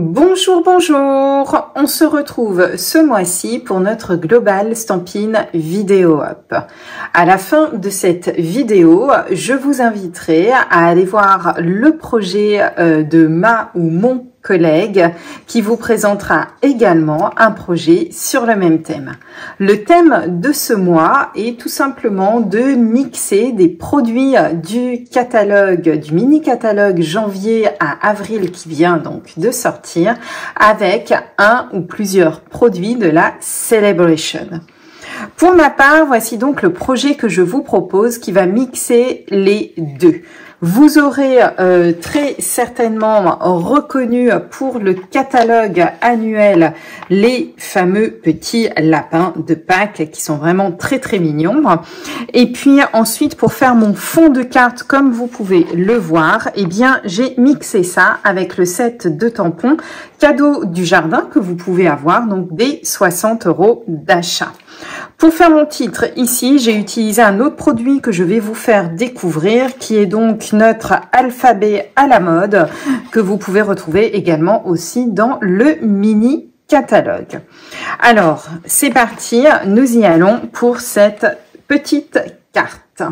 Bonjour, bonjour! On se retrouve ce mois-ci pour notre Global Stampin' Vidéo Up. À la fin de cette vidéo, je vous inviterai à aller voir le projet de ma ou mon collègue qui vous présentera également un projet sur le même thème. Le thème de ce mois est tout simplement de mixer des produits du catalogue, du mini-catalogue janvier à avril qui vient donc de sortir avec un ou plusieurs produits de la Celebration. Pour ma part, voici donc le projet que je vous propose qui va mixer les deux. Vous aurez très certainement reconnu pour le catalogue annuel les fameux petits lapins de Pâques qui sont vraiment très mignons. Et puis ensuite, pour faire mon fond de carte, comme vous pouvez le voir, eh bien j'ai mixé ça avec le set de tampons cadeau du jardin que vous pouvez avoir, donc des 60 € d'achat. Pour faire mon titre, ici, j'ai utilisé un autre produit que je vais vous faire découvrir, qui est donc notre alphabet à la mode, que vous pouvez retrouver également aussi dans le mini catalogue. Alors, c'est parti, nous y allons pour cette petite carte.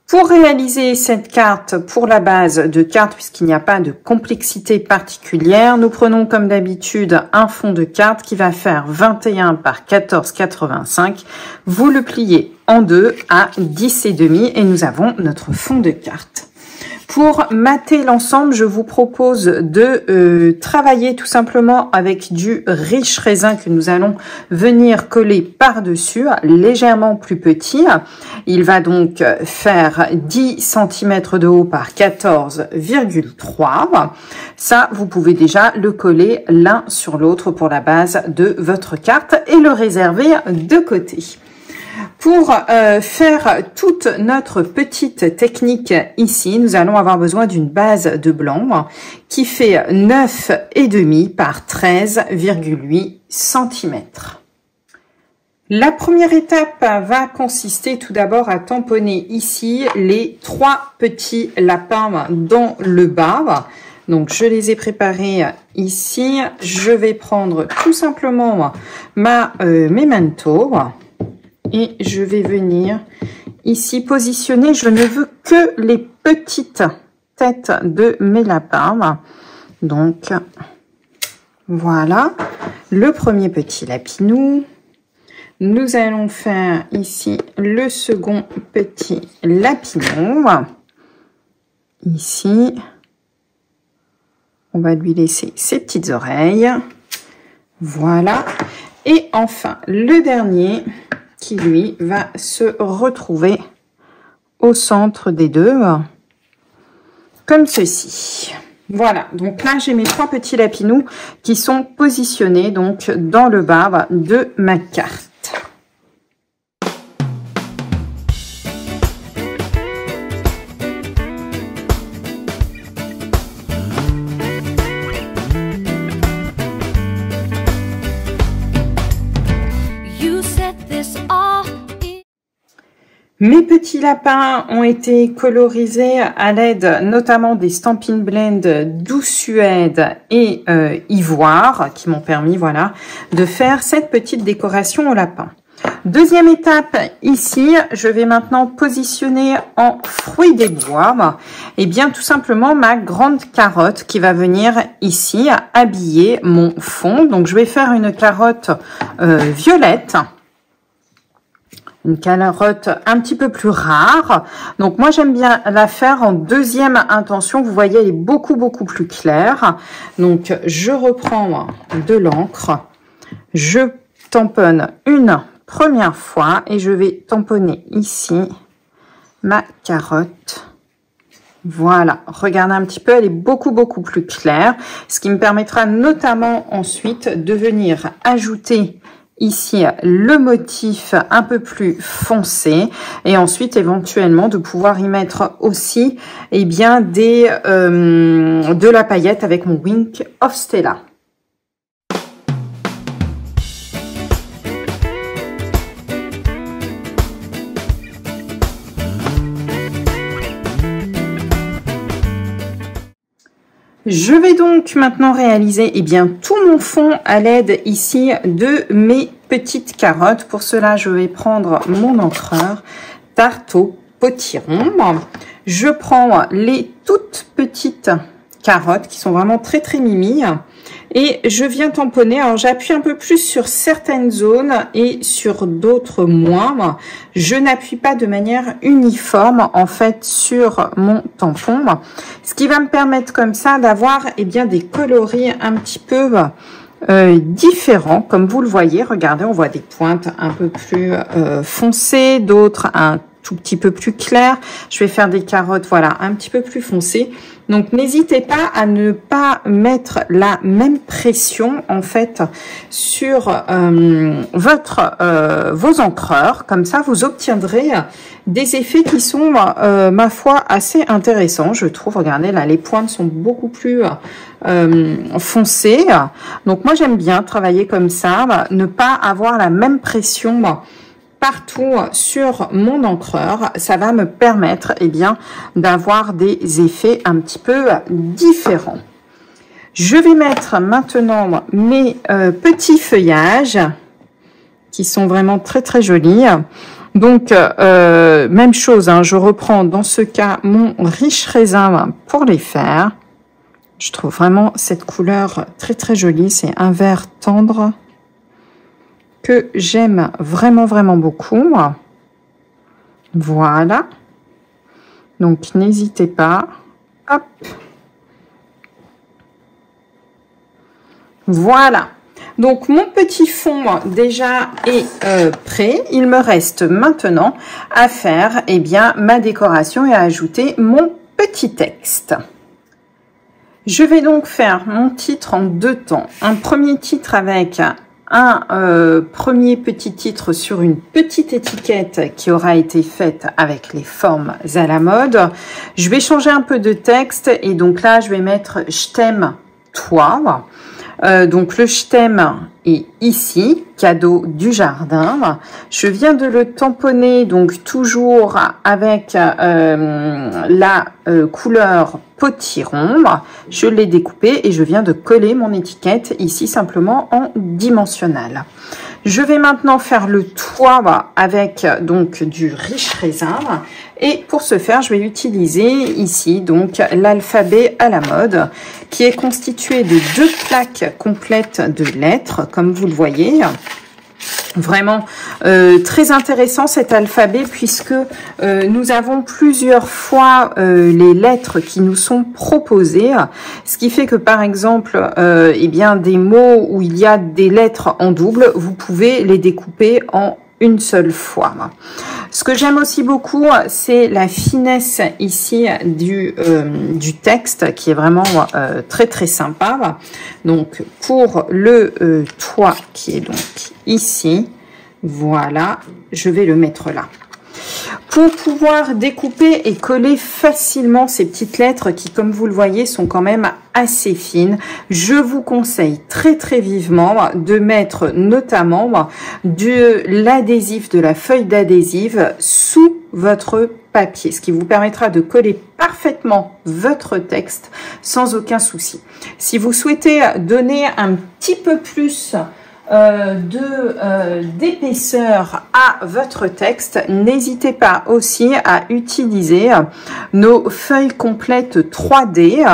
Pour réaliser cette carte pour la base de carte, puisqu'il n'y a pas de complexité particulière, nous prenons comme d'habitude un fond de carte qui va faire 21 par 14,85. Vous le pliez en deux à 10,5 et nous avons notre fond de carte. Pour mater l'ensemble, je vous propose de travailler tout simplement avec du riche raisin que nous allons venir coller par-dessus, légèrement plus petit. Il va donc faire 10 cm de haut par 14,3. Ça, vous pouvez déjà le coller l'un sur l'autre pour la base de votre carte et le réserver de côté. Pour faire toute notre petite technique ici, nous allons avoir besoin d'une base de blanc qui fait 9,5 par 13,8 cm. La première étape va consister tout d'abord à tamponner ici les 3 petits lapins dans le bas. Donc, je les ai préparés ici. Je vais prendre tout simplement ma memento. Et je vais venir ici positionner, je ne veux que les petites têtes de mes lapins. Donc, voilà, le premier petit lapinou. Nous allons faire ici le second petit lapinou. Ici, on va lui laisser ses petites oreilles. Voilà. Et enfin, le dernier qui lui va se retrouver au centre des deux, comme ceci. Voilà, donc là j'ai mes 3 petits lapinous qui sont positionnés donc dans le bas de ma carte. Mes petits lapins ont été colorisés à l'aide notamment des Stampin' Blend Douce Suède et Ivoire qui m'ont permis voilà, de faire cette petite décoration au lapin. Deuxième étape, ici, je vais maintenant positionner en fruits des bois, et bien tout simplement ma grande carotte qui va venir ici habiller mon fond. Donc je vais faire une carotte violette. Une carotte un petit peu plus rare. Donc moi j'aime bien la faire en deuxième intention. Vous voyez, elle est beaucoup plus claire. Donc je reprends de l'encre. Je tamponne une première fois et je vais tamponner ici ma carotte. Voilà, regardez un petit peu, elle est beaucoup plus claire. Ce qui me permettra notamment ensuite de venir ajouter ici le motif un peu plus foncé et ensuite éventuellement de pouvoir y mettre aussi eh bien de la paillette avec mon Wink of Stella. Je vais donc maintenant réaliser tout mon fond à l'aide ici de mes petites carottes. Pour cela, je vais prendre mon encreur Tarte au potiron. Je prends les toutes petites carottes qui sont vraiment très mimi et je viens tamponner. Alors j'appuie un peu plus sur certaines zones et sur d'autres moins. Je n'appuie pas de manière uniforme en fait sur mon tampon, ce qui va me permettre comme ça d'avoir des coloris un petit peu différents. Comme vous le voyez, regardez, on voit des pointes un peu plus foncées, d'autres un tout petit peu plus clair. Je vais faire des carottes, voilà, un petit peu plus foncées. Donc, n'hésitez pas à ne pas mettre la même pression, en fait, sur vos encreurs. Comme ça, vous obtiendrez des effets qui sont, ma foi, assez intéressants, je trouve. Regardez, là, les pointes sont beaucoup plus foncées. Donc, moi, j'aime bien travailler comme ça, ne pas avoir la même pression partout sur mon encreur. Ça va me permettre d'avoir des effets un petit peu différents. Je vais mettre maintenant mes petits feuillages qui sont vraiment très jolis. Donc même chose, hein, je reprends dans ce cas mon riche raisin pour les faire. Je trouve vraiment cette couleur très jolie. C'est un vert tendre que j'aime vraiment beaucoup. Voilà. Donc, n'hésitez pas. Hop. Voilà. Donc, mon petit fond déjà est prêt. Il me reste maintenant à faire ma décoration et à ajouter mon petit texte. Je vais donc faire mon titre en deux temps. Un premier titre avec un premier petit titre sur une petite étiquette qui aura été faite avec les formes à la mode. Je vais changer un peu de texte et donc là, je vais mettre « Je t'aime, toi ». Donc le je t'aime est ici, cadeau du jardin. Je viens de le tamponner donc toujours avec la couleur potiron. Je l'ai découpé et je viens de coller mon étiquette ici simplement en dimensionnel. Je vais maintenant faire le toit avec donc du riche raisin et pour ce faire je vais utiliser ici donc l'alphabet à la mode qui est constitué de 2 plaques complètes de lettres comme vous le voyez. Vraiment très intéressant cet alphabet puisque nous avons plusieurs fois les lettres qui nous sont proposées, ce qui fait que par exemple des mots où il y a des lettres en double, vous pouvez les découper en une seule fois. Ce que j'aime aussi beaucoup, c'est la finesse ici du texte qui est vraiment très sympa. Donc pour le toit qui est donc ici, voilà, je vais le mettre là. Pour pouvoir découper et coller facilement ces petites lettres qui, comme vous le voyez, sont quand même assez fines, je vous conseille très vivement de mettre notamment de l'adhésif, de la feuille d'adhésif sous votre papier, ce qui vous permettra de coller parfaitement votre texte sans aucun souci. Si vous souhaitez donner un petit peu plus d'épaisseur à votre texte, n'hésitez pas aussi à utiliser nos feuilles complètes 3D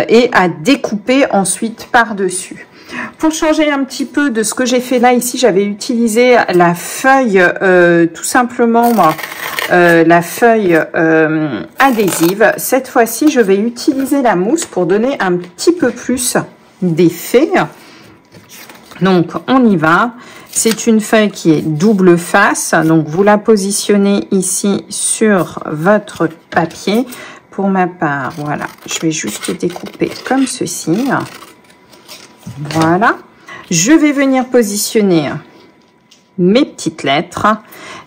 et à découper ensuite par-dessus. Pour changer un petit peu de ce que j'ai fait là, ici j'avais utilisé la feuille tout simplement la feuille adhésive. Cette fois-ci je vais utiliser la mousse pour donner un petit peu plus d'effet. Donc, on y va. C'est une feuille qui est double face. Donc, vous la positionnez ici sur votre papier. Pour ma part, voilà, je vais juste découper comme ceci. Voilà. Je vais venir positionner mes petites lettres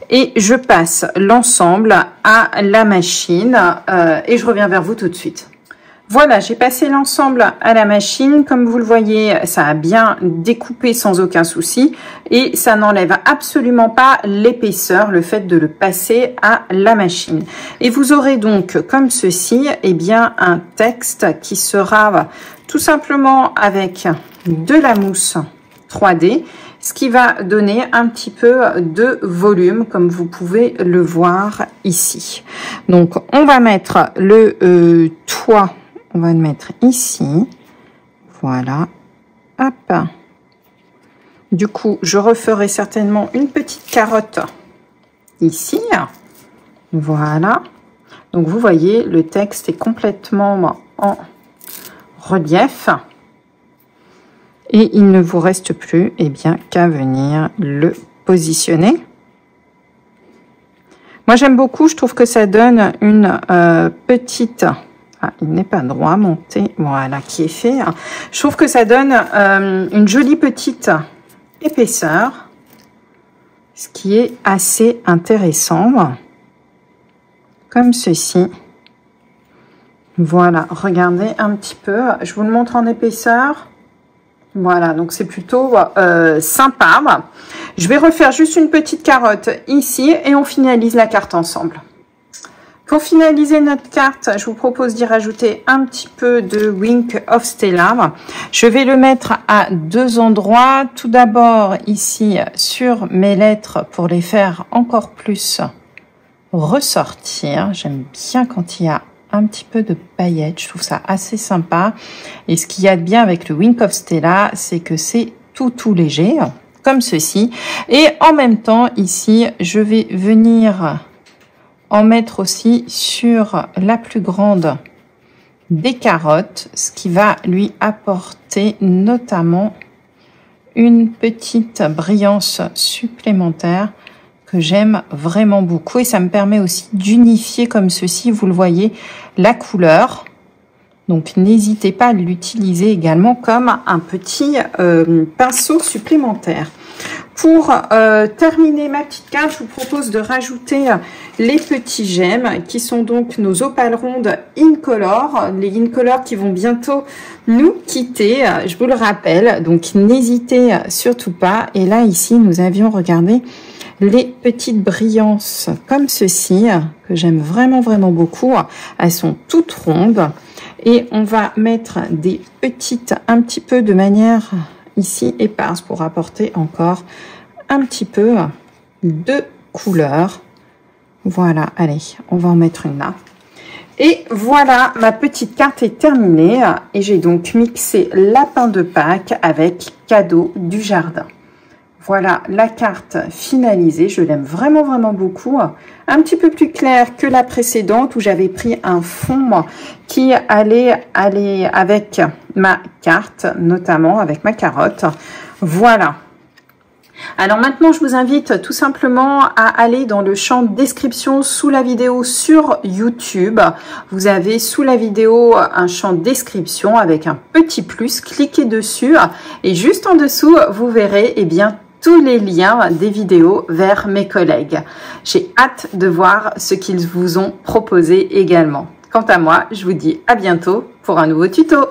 et je passe l'ensemble à la machine et je reviens vers vous tout de suite. Voilà, j'ai passé l'ensemble à la machine. Comme vous le voyez, ça a bien découpé sans aucun souci et ça n'enlève absolument pas l'épaisseur, le fait de le passer à la machine. Et vous aurez donc comme ceci, eh bien, un texte qui sera tout simplement avec de la mousse 3D, ce qui va donner un petit peu de volume, comme vous pouvez le voir ici. Donc, on va mettre le toit. On va le mettre ici, voilà, hop. Du coup, je referai certainement une petite carotte ici, voilà. Donc, vous voyez, le texte est complètement en relief. Et il ne vous reste plus, eh bien, qu'à venir le positionner. Moi, j'aime beaucoup, je trouve que ça donne une petite... Ah, il n'est pas droit, monté, voilà, qui est fait. Je trouve que ça donne une jolie petite épaisseur, ce qui est assez intéressant, comme ceci. Voilà, regardez un petit peu, je vous le montre en épaisseur. Voilà, donc c'est plutôt sympa. Je vais refaire juste une petite carotte ici et on finalise la carte ensemble. Pour finaliser notre carte, je vous propose d'y rajouter un petit peu de Wink of Stella. Je vais le mettre à deux endroits. Tout d'abord ici sur mes lettres pour les faire encore plus ressortir. J'aime bien quand il y a un petit peu de paillettes. Je trouve ça assez sympa. Et ce qu'il y a de bien avec le Wink of Stella, c'est que c'est tout léger, comme ceci. Et en même temps, ici, je vais venir... en mettre aussi sur la plus grande des carottes, ce qui va lui apporter notamment une petite brillance supplémentaire que j'aime vraiment beaucoup. Et ça me permet aussi d'unifier comme ceci, vous le voyez, la couleur. Donc n'hésitez pas à l'utiliser également comme un petit pinceau supplémentaire. Pour terminer ma petite carte, je vous propose de rajouter les petits gemmes qui sont donc nos opales rondes Incolor, les Incolor qui vont bientôt nous quitter, je vous le rappelle, donc n'hésitez surtout pas. Et là ici nous avions regardé les petites brillances comme ceci que j'aime vraiment beaucoup. Elles sont toutes rondes et on va mettre des petites un petit peu de manière ici éparse pour apporter encore un petit peu de couleur. Voilà, allez, on va en mettre une là. Et voilà, ma petite carte est terminée et j'ai donc mixé lapin de Pâques avec cadeau du jardin. Voilà la carte finalisée, je l'aime vraiment beaucoup. Un petit peu plus clair que la précédente où j'avais pris un fond qui allait aller avec ma carte, notamment avec ma carotte. Voilà. Alors maintenant, je vous invite tout simplement à aller dans le champ de description sous la vidéo sur YouTube. Vous avez sous la vidéo un champ de description avec un petit plus. Cliquez dessus et juste en dessous, vous verrez bien tous les liens des vidéos vers mes collègues. J'ai hâte de voir ce qu'ils vous ont proposé également. Quant à moi, je vous dis à bientôt pour un nouveau tuto.